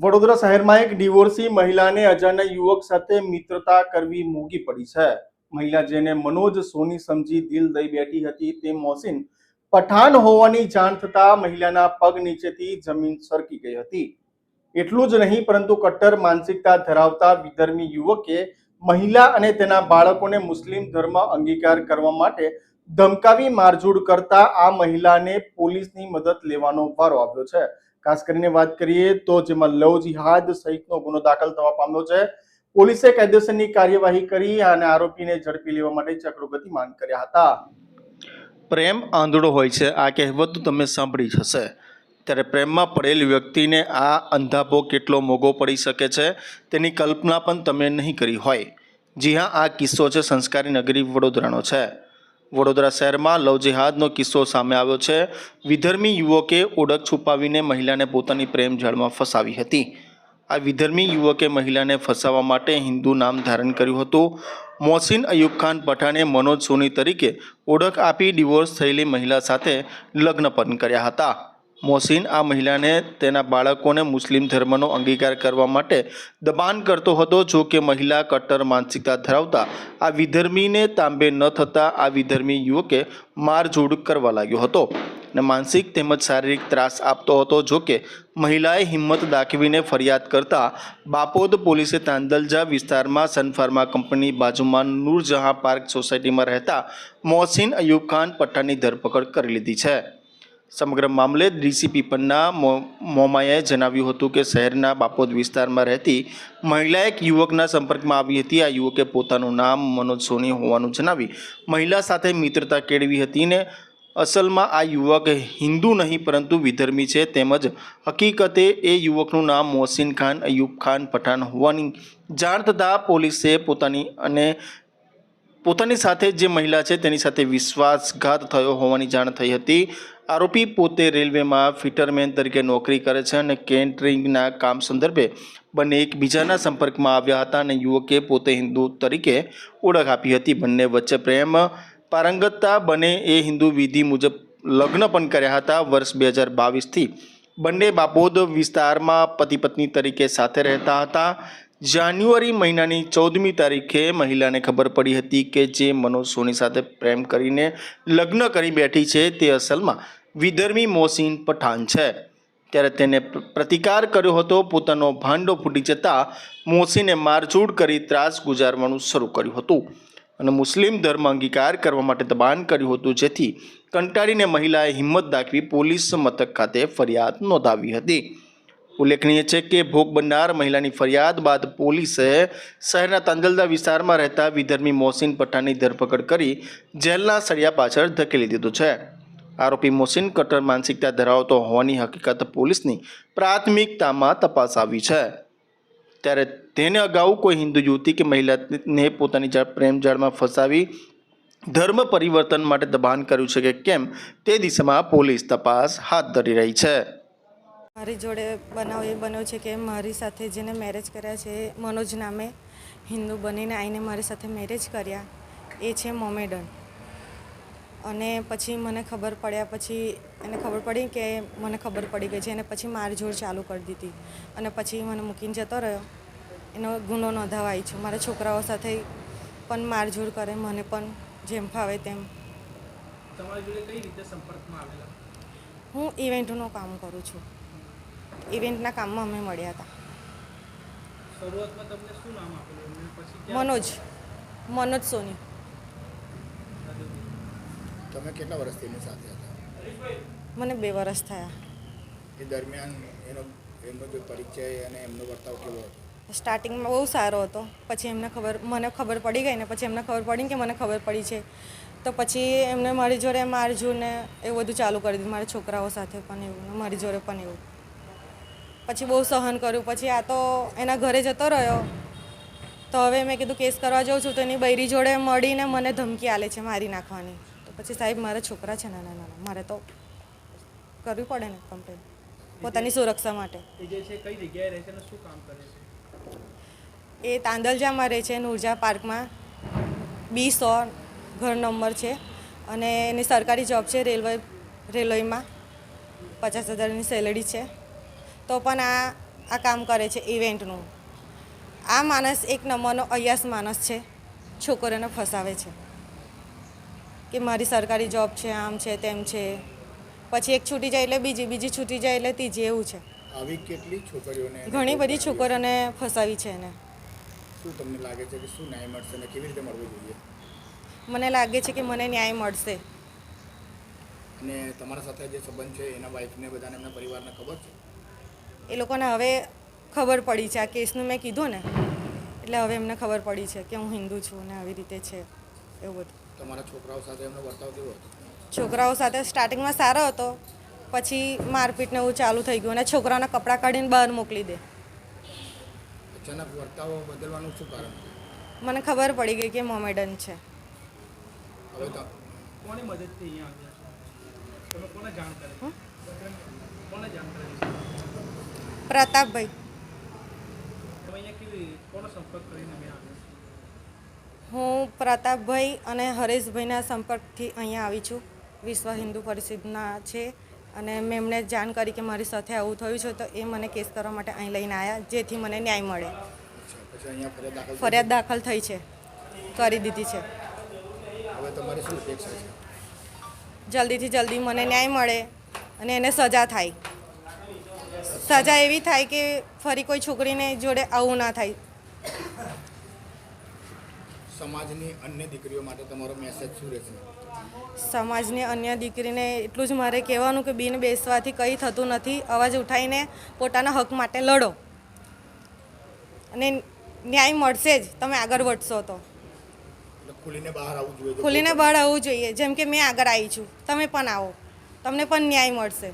વડોદરા શહેરમાં એક ડિવોર્સી મહિલાને અજાણ્યા યુવક સાથે મિત્રતા કરવી મોંઘી પડી છે। મહિલા જેને મનોજ સોની સમજી દિલ દઈ બેઠી હતી તે મોહસિન પઠાણ હોવાની જાણ થતા મહિલાના પગ નીચેથી જમીન સરકી ગઈ હતી। એટલું જ નહીં પરંતુ કટ્ટર માનસિકતા ધરાવતા વિધર્મી યુવકે મહિલા અને તેના બાળકોને મુસ્લિમ ધર્મ અંગીકાર કરવા માટે ધમકાવી મારઝૂડ કરતા આ મહિલાને પોલીસની મદદ લેવાનો વારો આવ્યો છે। ખાસ કરીને વાત કરીએ તો જેમાં લવ જિહાદ સહિતનો ગુનો દાખલ થવા પામ્યો છે। પોલીસે કાયદેસરની કાર્યવાહી કરી અને આરોપીને ઝડપી લેવા માટે ચક્રો ગતિમાન કર્યા હતા। પ્રેમ આંધળો હોય છે આ કહેવત તમે સાંભળી જ હશે। ત્યારે પ્રેમમાં પડેલ વ્યક્તિને આ અંધાપો કેટલો મોંઘો પડી શકે છે તેની કલ્પના પણ તમે નહીં કરી હોય। જી હા, આ કિસ્સો છે સંસ્કારી નગરી વડોદરાનો છે। વડોદરા શહેરમાં લવ જેહાદનો કિસ્સો સામે આવ્યો છે। વિધર્મી યુવકે ઓળખ છુપાવીને મહિલાને પોતાની પ્રેમ જાળમાં ફસાવી હતી। આ વિધર્મી યુવકે મહિલાને ફસાવવા માટે હિન્દુ નામ ધારણ કર્યું હતું। મોહસિન અયુબ ખાન પઠાણે મનોજ સોની તરીકે ઓળખ આપી ડિવોર્સ થયેલી મહિલા સાથે લગ્ન પણ કર્યા હતા। મોહસિન આ મહિલાને તેના બાળકોને મુસ્લિમ ધર્મનો અંગીકાર કરવા માટે દબાણ કરતો હતો। જો કે મહિલા કટ્ટર માનસિકતા ધરાવતા આ વિધર્મીને તાંબે ન થતા આ વિધર્મી યુવકે મારઝૂડ કરવા લાગ્યો હતો અને માનસિક તેમજ શારીરિક ત્રાસ આપતો હતો। જો કે મહિલાએ હિંમત દાખવીને ફરિયાદ કરતા બાપોદ પોલીસે તાંદલજા વિસ્તારમાં સનફાર્મા કંપની બાજુમાં નૂરજહાં પાર્ક સોસાયટીમાં રહેતા મોહસિન અયુબ ખાન પઠાણની ધરપકડ કરી લીધી છે। સમગ્ર મામલે ડીસીપી પન્ના મોમાએ જણાવ્યું હતું કે શહેરના બાપોદ વિસ્તારમાં રહેતી મહિલા એક યુવકના સંપર્કમાં આવી હતી। આ યુવકે પોતાનું નામ મનોજ સોની હોવાનું જણાવી મહિલા સાથે મિત્રતા કેળવી હતી ને અસલમાં આ યુવક હિન્દુ નહીં પરંતુ વિધર્મી છે। તેમજ હકીકતે એ યુવકનું નામ મોહસિન ખાન અયુબ ખાન પઠાણ હોવાની જાણ થતાં પોલીસે પોતાની સાથે જે મહિલા છે તેની સાથે વિશ્વાસઘાત થયો હોવાની જાણ થઈ હતી। આરોપી પોતે રેલવેમાં ફિટરમેન તરીકે નોકરી કરે છે અને કેટરિંગના કામ સંદર્ભે બંને એકબીજાના સંપર્કમાં આવ્યા હતા અને યુવકે પોતે હિન્દુ તરીકે ઓળખ આપી હતી। બંને વચ્ચે પ્રેમ પારંગતતા બને એ હિન્દુ વિધિ મુજબ લગ્ન પણ કર્યા હતા। વર્ષ 2022થી બંને બાપોદ વિસ્તારમાં પતિ પત્ની તરીકે સાથે રહેતા હતા। જાન્યુઆરી મહિનાની 14મી તારીખે મહિલાને ખબર પડી હતી કે જે મનોજ સોની સાથે પ્રેમ કરીને લગ્ન કરી બેઠી છે તે અસલમાં વિધર્મી મોહસિન પઠાણ છે। ત્યારે તેને પ્રતિકાર કર્યો હતો। પોતાનો ભાંડો ફૂટી જતા મોહસિને મારઝૂડ કરી ત્રાસ ગુજારવાનું શરૂ કર્યું હતું અને મુસ્લિમ ધર્મ અંગીકાર કરવા માટે દબાણ કર્યું હતું, જેથી કંટાળીને મહિલાએ હિંમત દાખવી પોલીસ મથક ખાતે ફરિયાદ નોંધાવી હતી। ઉલ્લેખનીય છે કે ભોગ બનનાર મહિલાની ફરિયાદ બાદ પોલીસે શહેરના તાંદલજા વિસ્તારમાં રહેતા વિધર્મી મોહસિન પઠાણની ધરપકડ કરી જેલના સળિયા પાછળ ધકેલી દીધો છે। આરોપી મોહસિન કટ્ટર માનસિકતા ધરાવતો હોવાની હકીકત પોલીસની પ્રાથમિકતામાં તપાસ આવી છે। ત્યારે તેને અગાઉ કોઈ હિન્દુ યુવતી કે મહિલાને પોતાની પ્રેમ જાળમાં ફસાવી ધર્મ પરિવર્તન માટે દબાણ કર્યું છે કે કેમ તે દિશામાં પોલીસ તપાસ હાથ ધરી રહી છે। મારી જોડે બનાવ એ બન્યો છે કે મારી સાથે જેને મેરેજ કર્યા છે મનોજ નામે હિન્દુ બનીને આવીને મારી સાથે મેરેજ કર્યા એ છે મોમેડન। અને પછી મને ખબર પડ્યા પછી એને ખબર પડી કે મને ખબર પડી ગઈ છે અને પછી મારઝૂડ ચાલુ કરી દીધી અને પછી મને મૂકીને જતો રહ્યો। એનો ગુનો નોંધાવાય છે। મારા છોકરાઓ સાથે પણ મારઝૂડ કરે, મને પણ જેમ ફાવે તેમ। તમારી જોડે કઈ રીતે સંપર્કમાં આવેલા? હું ઇવેન્ટનું કામ કરું છું। ઇવેન્ટના કામમાં અમે મળ્યા હતા। શરૂઆતમાં તમને શું નામ આપેલું અને પછી મનોજ સોની। તમે કેટલા વર્ષથી એની સાથે હતા? મને 2 વર્ષ થયા। એ દરમિયાન એમનો જે પરિચય અને એમનો વર્તાવ કેવો હતો? સ્ટાર્ટિંગમાં બહુ સારો હતો, પછી મને ખબર પડી ગઈ ને પછી એમને ખબર પડી કે મને ખબર પડી છે તો પછી એમને મારી જોડે મારઝૂડ ને એવું બધું ચાલુ કરી દીધું। મારા છોકરાઓ સાથે પણ એવું, મારી જોડે પણ એવું। પછી બહુ સહન કર્યું। પછી આ તો એના ઘરે જતો રહ્યો તો હવે મેં કીધું કેસ કરવા જાઉં છું તો એની બૈરી જોડે મળીને મને ધમકી આલે છે મારી નાખવાની। તો પછી સાહેબ મારા છોકરા છે નાના નાના, મારે તો કરવી પડે ને કમ્પ્લેન પોતાની સુરક્ષા માટે। એ જે છે કઈ જગ્યાએ રહે છે અને શું કામ કરે છે? એ તાંદલજામાં રહે છે, નૂરજહાં પાર્કમાં B100 ઘર નંબર છે અને એની સરકારી જોબ છે રેલવેમાં 50,000ની સેલરી છે। તો પણ આ આ કામ કરે છે ઇવેન્ટનું. આ માણસ એક નંબરનો અયાસ માણસ છે, છોકરીઓને ફસાવે છે કે મારી સરકારી જોબ છે, આમ છે તેમ છે, પછી એક છૂટી જાય એટલે બીજી છૂટી જાય એટલે ત્રીજી, એવું છે. આવી કેટલી છોકરીઓને ઘણી બધી છોકરીઓને ફસાવી છે એને. શું તમને લાગે છે કે શું ન્યાય મળશે અને કેવી રીતે મળવું જોઈએ? મને લાગે છે કે મને ન્યાય મળશે. અને તમારા સાથે જે સંબંધ છે એના વાઈફને બધાને એમના પરિવારને ખબર છે? એ લોકોને હવે ખબર પડી છે, આ કેસનું મેં કીધું ને એટલે હવે એમને ખબર પડી છે કે હું હિન્દુ છું ને આવી રીતે છે એવું બધું. તમારા છોકરાઓ સાથે એમનો વર્તાવ કેવો હતો? છોકરાઓ સાથે સ્ટાર્ટિંગમાં સારો હતો, પછી મારપીટને એવું ચાલુ થઈ ગયું અને છોકરાઓના કપડાં કાઢીને બહાર મોકલી દે. અચાનક વર્તાવ બદલવાનું શું કારણ? મને ખબર પડી ગઈ કે મોમેડન છે. હવે તો કોની મદદથી અહીંયા આવ્યા છો? તમે કોને જાણ કરી? કોને જાણ કરી? પ્રતાપભાઈ. તમે અહીંયા કેવી કોનો સંપર્ક કરીને મેં આવ્યો? હું પ્રતાપભાઈ અને હરેશભાઈના સંપર્કથી અહીંયા આવી છું. વિશ્વ હિન્દુ પરિષદના છે અને મેં એમને જાણ કરી કે મારી સાથે આવું થયું છે, તો એ મને કેસ કરવા માટે અહીં લઈને આવ્યા જેથી મને ન્યાય મળે. પછી અહીંયા ફરિયાદ દાખલ થઈ? ફરિયાદ દાખલ થઈ છે, કરી દીધી છે. હવે તમારી શું અપેક્ષા છે? જલ્દીથી જલ્દી મને ન્યાય મળે અને એને સજા થાય. સજા એવી થાય કે ફરી કોઈ છોકરીને જોડે આવું ના થાય. સમાજની અન્ય દીકરીઓ માટે તમારો મેસેજ શું રહેશે? સમાજની અન્ય દીકરીને એટલું જ મારે કહેવાનું કે બિન બેસવાથી કંઈ થતું નથી. અવાજ ઉઠાવીને પોતાના હક માટે લડો અને ન્યાય મળશે જ, તમે આગળ વધશો તો. એટલે ખુલીને બહાર આવવું જોઈએ? ખુલીને બહાર આવવું જોઈએ, જેમ કે મેં આગળ આવી છું, તમે પણ આવો, તમને પણ ન્યાય મળશે.